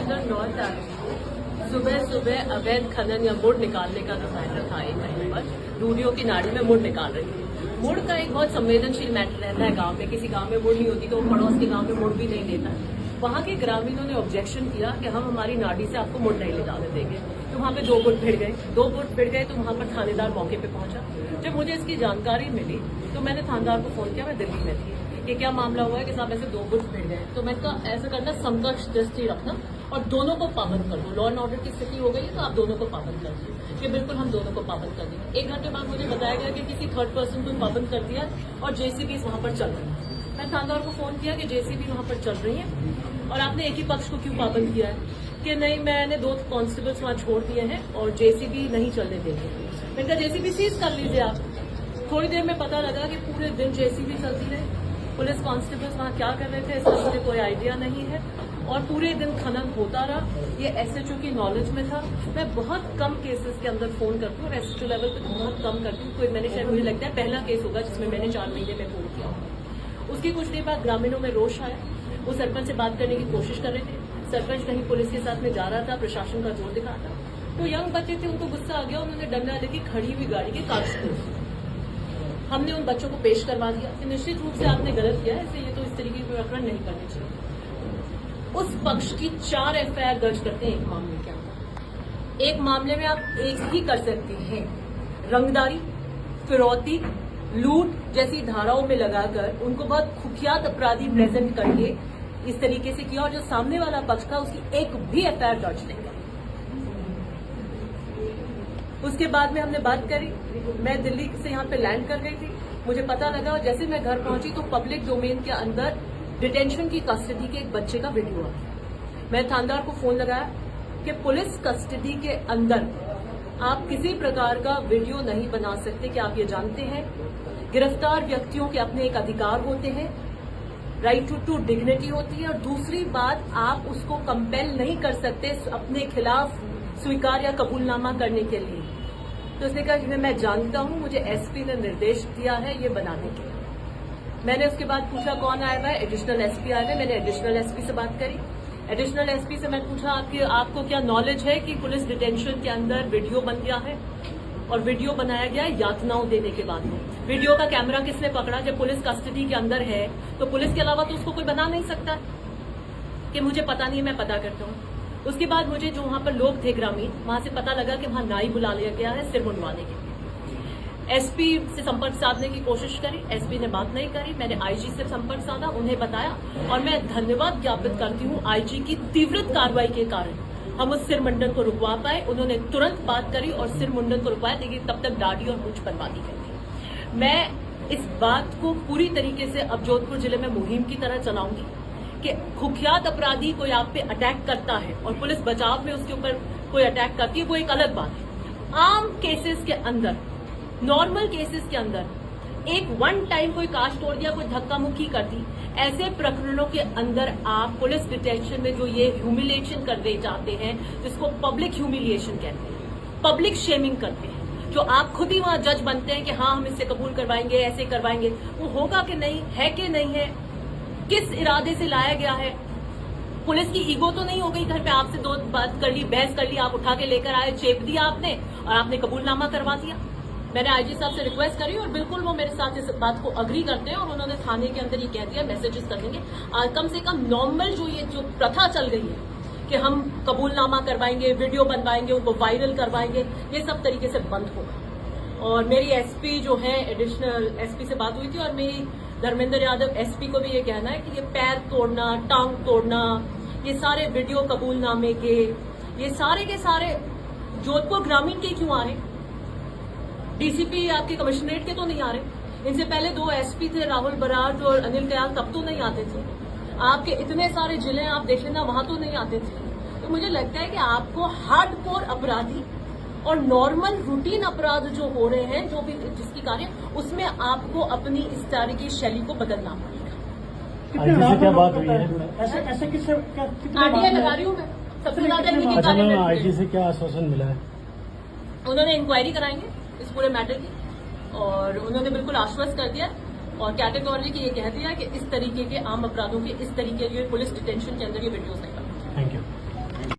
अंदर 9 तारीख सुबह सुबह अवैध खनन या मुड़ निकालने का रिमाइंडर था एक कहीं पर रूढ़ियों की नाड़ी में मुड़ निकाल रही थी। मुड़ का एक बहुत संवेदनशील मैटर रहता है गांव में। किसी गांव में मुड़ नहीं होती तो पड़ोस के गांव में मुड़ भी नहीं लेता है। वहां के ग्रामीणों ने ऑब्जेक्शन किया कि हम हमारी नाड़ी से आपको मुड़ नहीं ले जाने देंगे। तो वहां पे 2 गुट भिड़ गए तो वहां पर थानेदार मौके पे पहुंचा। जब मुझे इसकी जानकारी मिली तो मैंने थानेदार को फोन किया। मैं दिल्ली में थी कि क्या मामला हुआ है कि साहब ऐसे 2 गुट भिड़ गए। तो मैंने कहा ऐसा करना संघर्ष दृष्टि रखना और दोनों को पाबंद कर दो। लॉ एंड ऑर्डर की स्थिति हो गई है तो आप दोनों को पाबंद कर दो। कि बिल्कुल हम दोनों को पाबंद कर देंगे। 1 घंटे बाद मुझे बताया गया कि किसी थर्ड पर्सन को पाबंद कर दिया और जेसीबी वहां पर चल रही है। मैं थानेदार को फोन किया कि जेसीबी वहां पर चल रही है और आपने एक ही पक्ष को क्यों पाबंद किया है। कि नहीं, मैंने 2 कांस्टेबल्स वहां छोड़ दिए हैं और जेसीबी नहीं चलने देंगे। मैंने कहा जेसीबी सीज कर लीजिए आप। थोड़ी देर में पता लगा कि पूरे दिन जेसीबी चलती रही। पुलिस कांस्टेबल्स वहां क्या कर रहे थे इसका मुझे कोई आइडिया नहीं है और पूरे दिन खनन होता रहा। ये एसएचओ की नॉलेज में था। मैं बहुत कम केसेस के अंदर फोन करती हूँ और एसएचओ लेवल पे तो बहुत कम करती हूँ। कोई मैंने शायद मुझे लगता है पहला केस होगा जिसमें मैंने 4 महीने में फोन किया। उसकी कुछ देर बाद ग्रामीणों में रोष आया। वो सरपंच से बात करने की कोशिश कर रहे थे। सरपंच कहीं पुलिस के साथ में जा रहा था, प्रशासन का जोर दिखा था। तो यंग बच्चे थे, उनको गुस्सा आ गया। उन्होंने डंडा लेके खड़ी हुई गाड़ी के कागज तोड़। हमने उन बच्चों को पेश करवा दिया कि निश्चित रूप से आपने गलत किया है, इसलिए ये तो इस तरीके के प्रकरण नहीं करने चाहिए। उस पक्ष की 4 एफआईआर दर्ज करते हैं एक मामले के अंदर। एक मामले में आप एक ही कर सकते हैं, रंगदारी, फिरौती, लूट जैसी धाराओं में लगाकर उनको बहुत कुख्यात अपराधी प्रेजेंट करके इस तरीके से किया और जो सामने वाला पक्ष था उसकी एक भी एफआईआर दर्ज नहीं करी। उसके बाद में हमने बात करी। मैं दिल्ली से यहाँ पे लैंड कर गई थी। मुझे पता लगा और जैसे मैं घर पहुंची तो पब्लिक डोमेन के अंदर डिटेंशन की कस्टडी के एक बच्चे का वीडियो आ गया। मैं थानेदार को फोन लगाया कि पुलिस कस्टडी के अंदर आप किसी प्रकार का वीडियो नहीं बना सकते। कि आप ये जानते हैं गिरफ्तार व्यक्तियों के अपने एक अधिकार होते हैं, राइट टू डिग्निटी होती है और दूसरी बात आप उसको कंपेल नहीं कर सकते अपने खिलाफ स्वीकार या कबूलनामा करने के लिए। तो उसने कहा कि मैं जानता हूं, मुझे एसपी ने निर्देश दिया है ये बनाने के लिए। मैंने उसके बाद पूछा कौन आया हुआ है, एडिशनल एसपी आया है। मैंने एडिशनल एसपी से बात करी। एडिशनल एसपी से मैं पूछा आपको क्या नॉलेज है कि पुलिस डिटेंशन के अंदर वीडियो बन गया है और वीडियो बनाया गया है यातनाओं देने के बाद में। वीडियो का कैमरा किसने पकड़ा? जब पुलिस कस्टडी के अंदर है तो पुलिस के अलावा तो उसको कोई बना नहीं सकता कि मुझे पता नहीं, मैं पता करता हूँ। उसके बाद मुझे जो वहां पर लोग थे ग्रामीण, वहां से पता लगा कि वहां नाई बुला लिया गया है सिर मुंडवाने के लिए। एसपी से संपर्क साधने की कोशिश करी, एसपी ने बात नहीं करी। मैंने आईजी से संपर्क साधा, उन्हें बताया और मैं धन्यवाद ज्ञापित करती हूँ आईजी की तीव्र कार्रवाई के कारण हम उस सिर मुंडन को रुकवा पाए। उन्होंने तुरंत बात करी और सिर मुंडन को रुकवाया, लेकिन तब तक दाढ़ी और मूंछ बर्बादी कर दी। मैं इस बात को पूरी तरीके से अब जोधपुर जिले में मुहिम की तरह चलाऊंगी कि कुख्यात अपराधी कोई आप पे अटैक करता है और पुलिस बचाव में उसके ऊपर कोई अटैक करती है, वो एक अलग बात है। आम केसेस के अंदर, नॉर्मल केसेस के अंदर एक वन टाइम कोई कांच तोड़ दिया, कोई धक्का मुक्की कर दी, ऐसे प्रकरणों के अंदर आप पुलिस डिटेंशन में जो ये ह्यूमिलिएशन करते जाते हैं, जिसको पब्लिक ह्यूमिलिएशन कहते हैं, पब्लिक शेमिंग करते हैं, जो आप खुद ही वहां जज बनते हैं कि हाँ हम इससे कबूल करवाएंगे, ऐसे करवाएंगे, वो होगा कि नहीं है कि नहीं है, किस इरादे से लाया गया है। पुलिस की ईगो तो नहीं हो गई, घर पे आपसे 2 बात कर ली, बहस कर ली, आप उठा के लेकर आए, चेप दिया आपने और आपने कबूलनामा करवा दिया। मैंने आईजी साहब से रिक्वेस्ट करी और बिल्कुल वो मेरे साथ इस बात को अग्री करते हैं और उन्होंने थाने के अंदर ये कह दिया मैसेजेस कर देंगे। कम से कम नॉर्मल जो प्रथा चल गई है कि हम कबूलनामा करवाएंगे, वीडियो बनवाएंगे, उनको वायरल करवाएंगे, ये सब तरीके से बंद होगा। और मेरी एसपी जो है, एडिशनल एसपी से बात हुई थी और मेरी धर्मेंद्र यादव एसपी को भी ये कहना है कि ये पैर तोड़ना, टांग तोड़ना, ये सारे वीडियो कबूलनामे के, ये सारे के सारे जोधपुर ग्रामीण के क्यों आ रहे? डीसीपी आपके कमिश्नरेट के तो नहीं आ रहे। इनसे पहले 2 एसपी थे, राहुल बराड़ और अनिल कयाल, तब तो नहीं आते थे। आपके इतने सारे जिले आप देख लेना, वहां तो नहीं आते थे। तो मुझे लगता है कि आपको हार्डकोर अपराधी और नॉर्मल रूटीन अपराध जो हो रहे हैं, जो भी जिसकी कार्य, उसमें आपको अपनी इस तरह की शैली को बदलना पड़ेगा। क्या बात हुई है? ऐसे किससे आरटीआई लगा रही हूँ मैं, सबसे ज्यादा इनके कार्य। आईजी से क्या आश्वासन मिला है? उन्होंने इंक्वायरी कराएंगे इस पूरे मैटर की और उन्होंने बिल्कुल आश्वस्त कर दिया और कैटेगोरी की ये कह दिया कि इस तरीके के आम अपराधों के इस तरीके के पुलिस डिटेंशन के अंदर ये वीडियोस नहीं करते। Thank you.